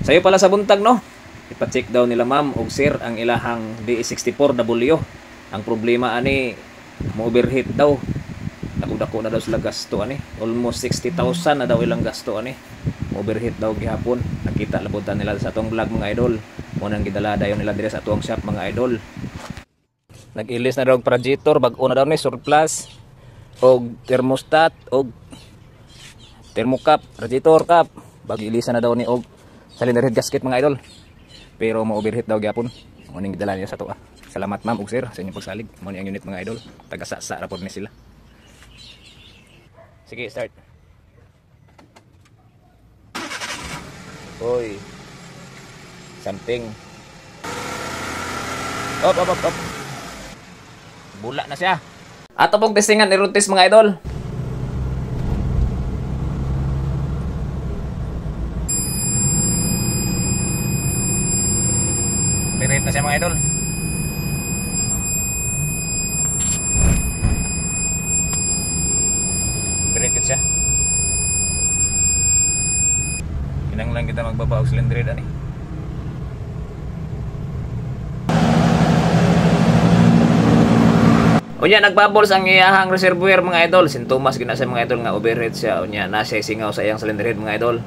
Sayo pala sa buntag no. Ipa-check daw nila ma'am og sir ang ilahang DE64W. Ang problema ani mo-overheat daw. Dako-dako na daw sila gasto ani. Almost 60,000 na daw ilang gasto ani. Overheat daw gihapon. Nakita labutan nila sa atong vlog mga idol. Mo nang gidala dayon nila dire sa atong shop mga idol. Nag-ilis na daw og radiator, bag-o na daw ni surplus og thermostat og thermocap, radiator cap. Bag-ilisan na daw ni og cylinder head gasket mga idol. Pero ma-overheat daw gyapon. Mo ning gidala niya sa to. Salamat ma'am ug sir sa inyong pagsalig. Mo ni ang unit mga idol. Taga-sa ra pod ni sila. Sige, start. Oy. Something. Op. Bula na siya. Ato pong testingan ni Rutis mga idol. Pirit na siya mga idol. Pirit siya. Kinang lang kita magbaba og cylinder head ani. Unya nagbubbles ang iyahang reservoir mga idol. Sintomas gina sa mga idol nga overhead siya. Unya na siya singaw sa iyang cylinder head mga idol.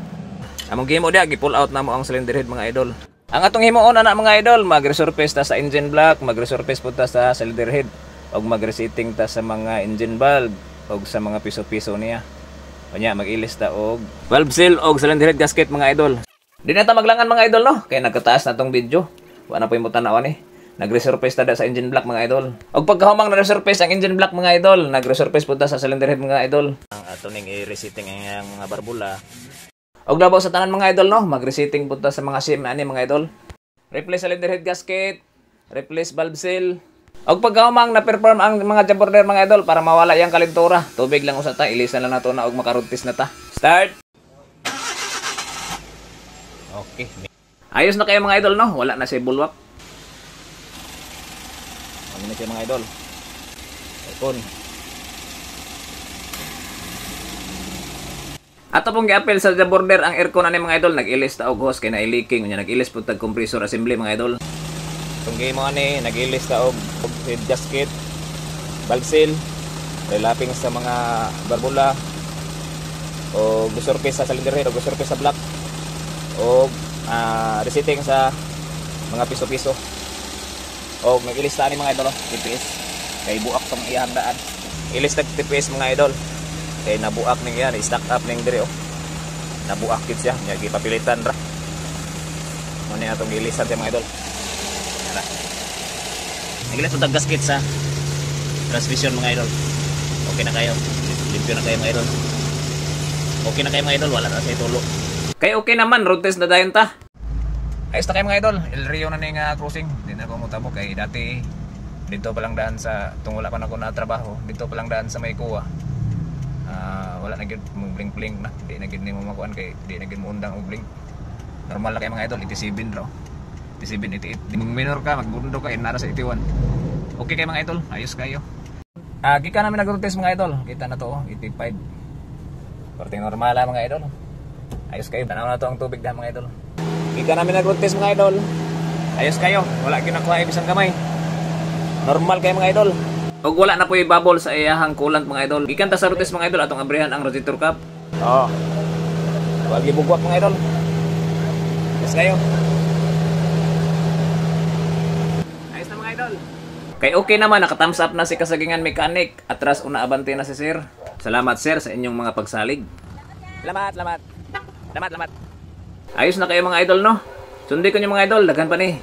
Among gihimo dia gi-pull out na mo ang cylinder head mga idol. Ang atong himuon ana mga idol, mag-resurface ta sa engine block, mag-resurface pud ta sa cylinder head ug mag-resetting ta sa mga engine valve ug sa mga piso-piso niya. Unya mag-ilis ta og valve seal og cylinder head gasket mga idol. Di na ta maglangan mga idol no, kay nagkataas na tong video. Wa na pa imo tan-awan eh. Nag-resurface ta sa engine block mga idol. Og pagkahumang na-resurface ang engine block mga idol, nag-resurface pud ta sa cylinder head mga idol. Ang ato ning i-resetting ang mga barbula. Og labaw sa tanan mga idol no, mag-resetting pud ta sa mga sim ani mga idol. Replace cylinder head gasket, replace valve seal. Og pagkahumang na-perform ang mga job order mga idol para mawala yang kalintura. Tubig lang usa ta, ilisan lang nato na og makarutis na ta. Start. Okay. Ayos na kayo mga idol no, wala na siya bulwak. Ano na siya mga idol. Ipon. Ato pong gi-appel sa job order ang aircon ani mga idol. Nag-ilis ta og hose kay na-leaking. Unya nag-ilis pud tag compressor assembly mga idol. Itong game mo ani, nag-ilis ta og head gasket, valve seal, relapping sa mga barbula, o resurface sa cylinder head, o resurface sa block, o resetting sa mga piso-piso. O nag-ilis ta ani mga idol, TPS. Kay buak tong iyang daan. Ilis tag TPS mga idol. Kay nabuak ning yan, i-stack up ning dire oh. Nabuak gid siya, nya gipapilitan ra. Mo ni atong ilisan sa mga idol. Ara. Nagilas tag gasket sa transmission mga idol. Okay na kayo. Limpyo na kayo mga idol. Okay na kayo mga idol, wala na sa itulo. Kay okay naman, road test na dayon ta. Ayos na kayo mga idol, El Rio na ning cruising. Di na ko mutabo kay dati dito pa lang daan sa tung wala pa na ko na trabaho. Dito pa lang daan sa Maykuwa. Wala na gid mo blink na, di na gid nimo makuan kay di na gid mo undang og blink. Normal lang kay mga idol, 87 raw. 87, 88. Di mong minor ka, magbundo ka nara sa 81. Okay kay mga idol, ayos kayo. Gika namin nag-test mga idol. Kita na to, 85. Korteng normal lang mga idol. Ayos kayo, tanaw na to ang tubig da mga idol. Gika namin nag-test mga idol. Ayos kayo, wala ginakuha ibisang kamay. Normal kayo mga idol. Og wala na po i-bubble sa iyahang coolant mga idol. Gikan ta sa routes mga idol atong abrihan ang radiator cap. Oh. Wag gibugwak mga idol. Yes kayo. Ayos na mga idol. Kay okay naman, naka-thumbs up na si Kasagingan Mechanic. Atras una abante na si sir. Salamat sir sa inyong mga pagsalig. Salamat. Ayos na kayo mga idol no. Sundi ko niyo mga idol, daghan pa ni.